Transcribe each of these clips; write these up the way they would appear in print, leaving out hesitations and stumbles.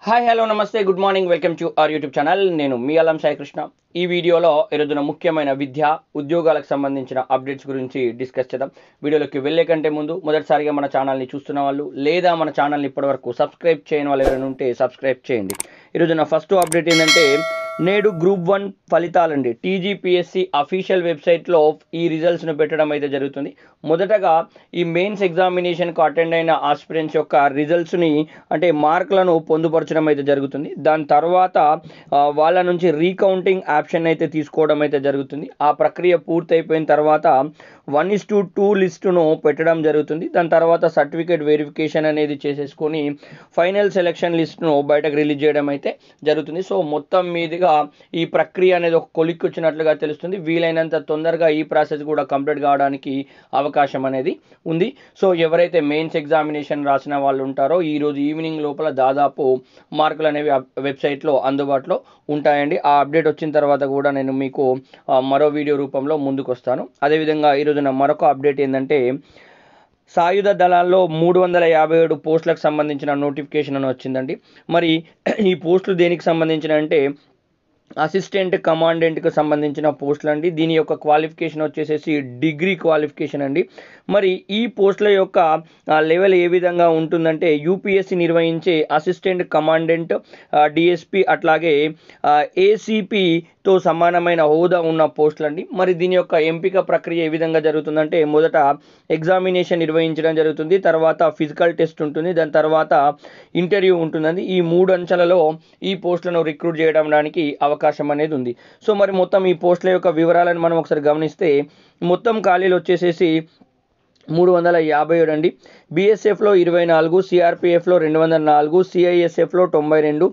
Hi hello నమస్తే good morning welcome to our YouTube channel. నేను మీ అల్లం సాయి కృష్ణ. ఈ వీడియోలో ఈరోజున ముఖ్యమైన విద్యా ఉద్యోగాలకు సంబంధించిన అప్డేట్స్ గురించి డిస్కస్ చేద్దాం. వీడియోలోకి వెళ్ళే కంటే ముందు మొదటిసారిగా మన ఛానల్ని చూస్తున్న వాళ్ళు లేదా మన ఛానల్ని ఇప్పటివరకు సబ్స్క్రైబ్ చేయని వాళ్ళు ఎవరైనా ఉంటే సబ్స్క్రైబ్ చేయండి. ఈరోజున ఫస్ట్ అప్డేట్ ఏంటంటే నేడు గ్రూప్ 1 ఫలితాలండి. టీజీపీఎస్సీ అఫీషియల్ వెబ్సైట్లో ఈ రిజల్ట్స్ను పెట్టడం అయితే జరుగుతుంది. మొదటగా ఈ మెయిన్స్ ఎగ్జామినేషన్కు అటెండ్ అయిన ఆస్పిరెంట్స్ యొక్క రిజల్ట్స్ని అంటే మార్కులను పొందుపరచడం అయితే జరుగుతుంది. దాని తర్వాత వాళ్ళ నుంచి రీకౌంటింగ్ ఆప్షన్ అయితే తీసుకోవడం అయితే జరుగుతుంది. ఆ ప్రక్రియ పూర్తయిపోయిన తర్వాత 1:2 లిస్టును పెట్టడం జరుగుతుంది. దాని తర్వాత సర్టిఫికేట్ వెరిఫికేషన్ అనేది చేసేసుకొని ఫైనల్ సెలెక్షన్ లిస్టును బయటకు రిలీజ్ చేయడం అయితే జరుగుతుంది. సో మొత్తం మీదుగా ఈ ప్రక్రియ అనేది ఒక కొలిక్కి వచ్చినట్లుగా తెలుస్తుంది. వీలైనంత తొందరగా ఈ ప్రాసెస్ కూడా కంప్లీట్ కావడానికి అవకాశం అనేది ఉంది. సో ఎవరైతే మెయిన్స్ ఎగ్జామినేషన్ రాసిన వాళ్ళు ఉంటారో ఈరోజు ఈవినింగ్ లోపల దాదాపు మార్కులు అనేవి వెబ్సైట్లో అందుబాటులో ఉంటాయండి. ఆ అప్డేట్ వచ్చిన తర్వాత కూడా నేను మీకు మరో వీడియో రూపంలో ముందుకు వస్తాను. అదేవిధంగా ఈరోజున మరొక అప్డేట్ ఏంటంటే సాయుధ దళాల్లో 357 పోస్టులకు సంబంధించిన నోటిఫికేషన్ అని వచ్చిందండి. మరి ఈ పోస్టులు దేనికి సంబంధించిన అంటే అసిస్టెంట్ కమాండెంట్కి సంబంధించిన పోస్టులు అండి. దీని యొక్క క్వాలిఫికేషన్ వచ్చేసేసి డిగ్రీ క్వాలిఫికేషన్ అండి. మరి ఈ పోస్టుల యొక్క లెవెల్ ఏ విధంగా ఉంటుందంటే యూపీఎస్సీ నిర్వహించే అసిస్టెంట్ కమాండెంట్, డిఎస్పి అట్లాగే ఏసీపీతో సమానమైన హోదా ఉన్న పోస్టులు అండి. మరి దీని యొక్క ఎంపిక ప్రక్రియ ఏ విధంగా జరుగుతుందంటే మొదట ఎగ్జామినేషన్ నిర్వహించడం జరుగుతుంది. తర్వాత ఫిజికల్ టెస్ట్ ఉంటుంది. దాని తర్వాత ఇంటర్వ్యూ ఉంటుందండి. ఈ 3 అంచెలలో ఈ పోస్టులను రిక్రూట్ చేయడానికి అవకాశం అనేది ఉంది. సో మరి మొత్తం ఈ పోస్టుల యొక్క వివరాలను మనం ఒకసారి గమనిస్తే మొత్తం ఖాళీలు వచ్చేసేసి 357 అండి. బీఎస్ఎఫ్లో 24, సిఆర్పిఎఫ్లో 204, సిఐఎస్ఎఫ్లో 92,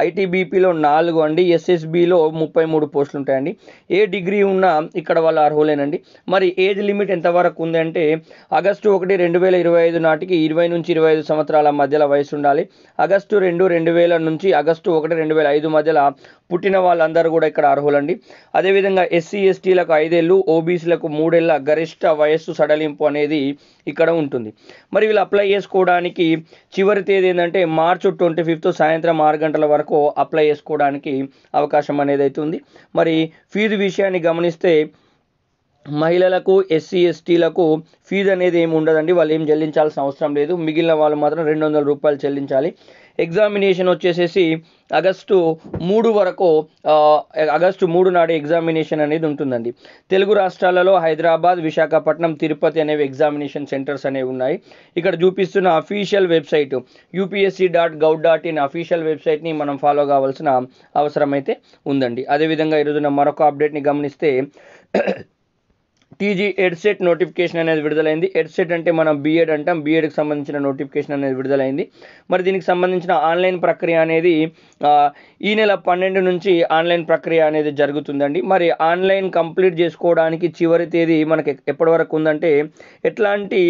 ఐటీబీపీలో 4 అండి, ఎస్ఎస్బిలో 33 పోస్టులు ఉంటాయండి. ఏ డిగ్రీ ఉన్నా ఇక్కడ వాళ్ళ అర్హులేనండి. మరి ఏజ్ లిమిట్ ఎంతవరకు ఉందంటే ఆగస్టు 1, 2025 నాటికి 20 నుంచి 25 సంవత్సరాల మధ్యలో వయసు ఉండాలి. ఆగస్టు 2, 2000 నుంచి ఆగస్టు 1, 2005 మధ్యలో పుట్టిన వాళ్ళందరూ కూడా ఇక్కడ అర్హులండి. అదేవిధంగా ఎస్సీ ఎస్టీలకు 5 ఏళ్ళు, ఓబీసీలకు 3 ఏళ్ళ గరిష్ట వయస్సు సడలింపు అనేది ఇక్కడ ఉంటుంది. మరి వీళ్ళు అప్లై చేసుకోవడానికి చివరి తేదీ ఏంటంటే మార్చి 25 సాయంత్రం 6 గంటల వరకు అప్లై చేసుకోవడానికి అవకాశం అనేది అయితే ఉంది. మరి ఫీజు విషయాన్ని గమనిస్తే మహిళలకు, ఎస్సీ ఎస్టీలకు ఫీజు అనేది ఏమి ఉండదండి. వాళ్ళు ఏం చెల్లించాల్సిన అవసరం లేదు. మిగిలిన వాళ్ళు మాత్రం 200 రూపాయలు చెల్లించాలి. ఎగ్జామినేషన్ వచ్చేసేసి ఆగస్టు 3 వరకు ఆగస్టు 3 నాడు ఎగ్జామినేషన్ అనేది ఉంటుందండి. తెలుగు రాష్ట్రాలలో హైదరాబాద్, విశాఖపట్నం, తిరుపతి అనేవి ఎగ్జామినేషన్ సెంటర్స్ అనేవి ఉన్నాయి. ఇక్కడ చూపిస్తున్న అఫీషియల్ వెబ్సైట్ upsc.gov.in అఫీషియల్ వెబ్సైట్ని మనం ఫాలో కావాల్సిన అవసరం అయితే ఉందండి. అదేవిధంగా ఈరోజున మరొక అప్డేట్ని గమనిస్తే టీజీ ఎడ్సెట్ నోటిఫికేషన్ అనేది విడుదలైంది. ఎడ్సెట్ అంటే మనం బీఎడ్ అంటాం. బీఎడ్కి సంబంధించిన నోటిఫికేషన్ అనేది విడుదలైంది. మరి దీనికి సంబంధించిన ఆన్లైన్ ప్రక్రియ అనేది ఈ నెల 12 నుంచి ఆన్లైన్ ప్రక్రియ అనేది జరుగుతుందండి. మరి ఆన్లైన్ కంప్లీట్ చేసుకోవడానికి చివరి తేదీ మనకి ఎప్పటి వరకు ఉందంటే ఎట్లాంటి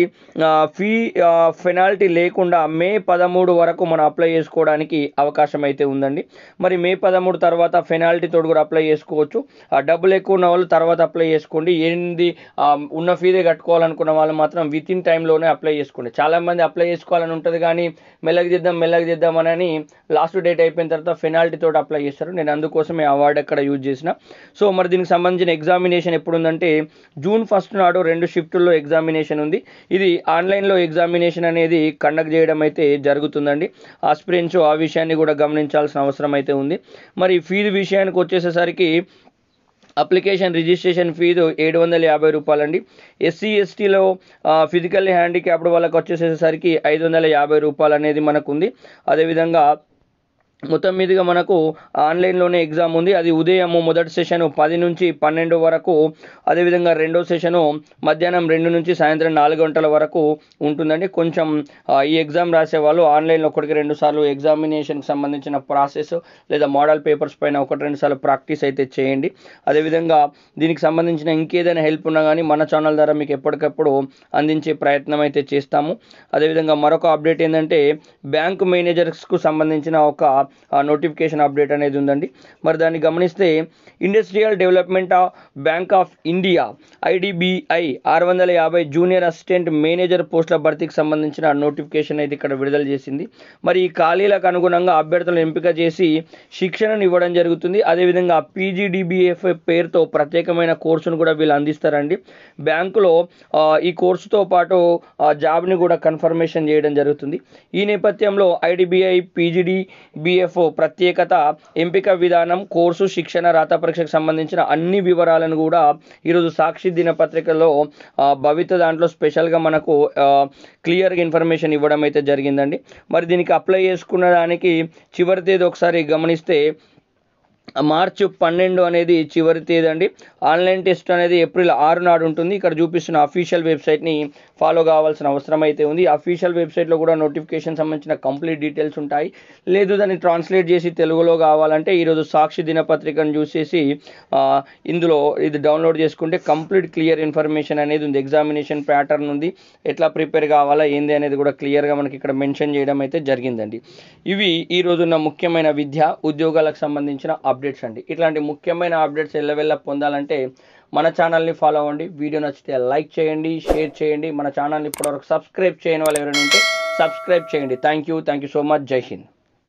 పెనాల్టీ లేకుండా మే 13 వరకు మనం అప్లై చేసుకోవడానికి అవకాశం అయితే ఉందండి. మరి మే 13 తర్వాత పెనాల్టీ తోడు కూడా అప్లై చేసుకోవచ్చు. డబ్బులు ఎక్కువ ఉన్న వాళ్ళు తర్వాత అప్లై చేసుకోండి. ఉన్న ఫీజే కట్టుకోవాలనుకున్న వాళ్ళు మాత్రం విత్ ఇన్ టైంలోనే అప్లై చేసుకోండి. చాలామంది అప్లై చేసుకోవాలని ఉంటుంది కానీ మెల్లగా చేద్దాం అని లాస్ట్ డేట్ అయిపోయిన తర్వాత పెనాల్టీ తోటి అప్లై చేస్తారు. నేను అందుకోసమే ఆ వర్డ్ అక్కడ యూజ్ చేసిన. సో మరి దీనికి సంబంధించిన ఎగ్జామినేషన్ ఎప్పుడు ఉందంటే జూన్ 1 నాడు 2 షిఫ్టుల్లో ఎగ్జామినేషన్ ఉంది. ఇది ఆన్లైన్లో ఎగ్జామినేషన్ అనేది కండక్ట్ చేయడం అయితే జరుగుతుందండి. ఆస్పిరెంట్స్ ఆ విషయాన్ని కూడా గమనించాల్సిన అవసరం అయితే ఉంది. మరి ఫీజు విషయానికి వచ్చేసేసరికి అప్లికేషన్ రిజిస్ట్రేషన్ ఫీజు 750 రూపాయలండి. ఎస్సీ ఎస్టీలో ఫిజికల్లీ హ్యాండిక్యాప్డ్ వాళ్ళకి వచ్చేసేసరికి 550 రూపాయలు అనేది మనకు ఉంది. అదేవిధంగా మొత్తం మీదుగా మనకు ఆన్లైన్లోనే ఎగ్జామ్ ఉంది. అది ఉదయం మొదటి సెషను 10 నుంచి 12 వరకు, అదేవిధంగా రెండో సెషను మధ్యాహ్నం 2 నుంచి సాయంత్రం 4 గంటల వరకు ఉంటుందండి. కొంచెం ఈ ఎగ్జామ్ రాసే వాళ్ళు ఆన్లైన్లో 1-2 సార్లు ఎగ్జామినేషన్కి సంబంధించిన ప్రాసెస్ లేదా మోడల్ పేపర్స్ పైన 1-2 సార్లు ప్రాక్టీస్ అయితే చేయండి. అదేవిధంగా దీనికి సంబంధించిన ఇంకేదైనా హెల్ప్ ఉన్నా కానీ మన ఛానల్ ద్వారా మీకు ఎప్పటికప్పుడు అందించే ప్రయత్నం అయితే చేస్తాము. అదేవిధంగా మరొక అప్డేట్ ఏంటంటే బ్యాంక్ మేనేజర్స్కు సంబంధించిన ఒక నోటిఫికేషన్ అప్డేట్ అనేది ఉందండి. మరి దాన్ని గమనిస్తే industrial development bank of India IDBI 650 junior assistant manager పోస్టుల భర్తీకి సంబంధించిన నోటిఫికేషన్ అయితే ఇక్కడ విడుదల చేసింది. మరి ఈ ఖాళీలకు అనుగుణంగా అభ్యర్థులను ఎంపిక చేసి శిక్షణను ఇవ్వడం జరుగుతుంది. అదేవిధంగా PGDBF పేరుతో ప్రత్యేకమైన కోర్సును కూడా వీళ్ళు అందిస్తారండి. బ్యాంకులో ఈ కోర్సుతో పాటు జాబ్ని కూడా కన్ఫర్మేషన్ చేయడం జరుగుతుంది. ఈ నేపథ్యంలో IDBI PGDBF ప్రత్యేకత, ఎంపిక విధానం, కోర్సు, శిక్షణ, రాత పరీక్షకు సంబంధించిన అన్ని వివరాలను కూడా ఈరోజు సాక్షి దినపత్రికలో భవిత దాంట్లో స్పెషల్గా మనకు క్లియర్గా ఇన్ఫర్మేషన్ ఇవ్వడం అయితే జరిగిందండి. మరి దీనికి అప్లై చేసుకున్న దానికి చివరి తేదీ ఒకసారి గమనిస్తే మార్చి 12 అనేది చివరి తేదీ అండి. ఆన్లైన్ టెస్ట్ అనేది ఏప్రిల్ 6 నాడు ఉంటుంది. ఇక్కడ చూపిస్తున్న అఫీషియల్ వెబ్సైట్ని ఫాలో కావాల్సిన అవసరం అయితే ఉంది. అఫీషియల్ వెబ్సైట్లో కూడా నోటిఫికేషన్ సంబంధించిన కంప్లీట్ డీటెయిల్స్ ఉంటాయి. లేదు దాన్ని ట్రాన్స్లేట్ చేసి తెలుగులో కావాలంటే ఈరోజు సాక్షి దినపత్రికను చూసేసి ఇందులో ఇది డౌన్లోడ్ చేసుకుంటే కంప్లీట్ క్లియర్ ఇన్ఫర్మేషన్ అనేది ఉంది. ఎగ్జామినేషన్ ప్యాటర్న్ ఉంది, ఎట్లా ప్రిపేర్ కావాలా ఏంది అనేది కూడా క్లియర్గా మనకి ఇక్కడ మెన్షన్ చేయడం అయితే జరిగిందండి. ఇవి ఈ రోజున్న ముఖ్యమైన విద్యా ఉద్యోగాలకు సంబంధించిన అప్డేట్స్ అండి. ఇట్లాంటి ముఖ్యమైన అప్డేట్స్ ఎల్లవెల్ల పొందాలంటే మన ఛానల్ని ఫాలో అవ్వండి. వీడియో నచ్చితే లైక్ చేయండి, షేర్ చేయండి. మన ఛానల్ని ఇప్పటివరకు సబ్స్క్రైబ్ చేయని వాళ్ళు ఎవరైనా ఉంటే సబ్స్క్రైబ్ చేయండి. Thank you so much. జై హింద్.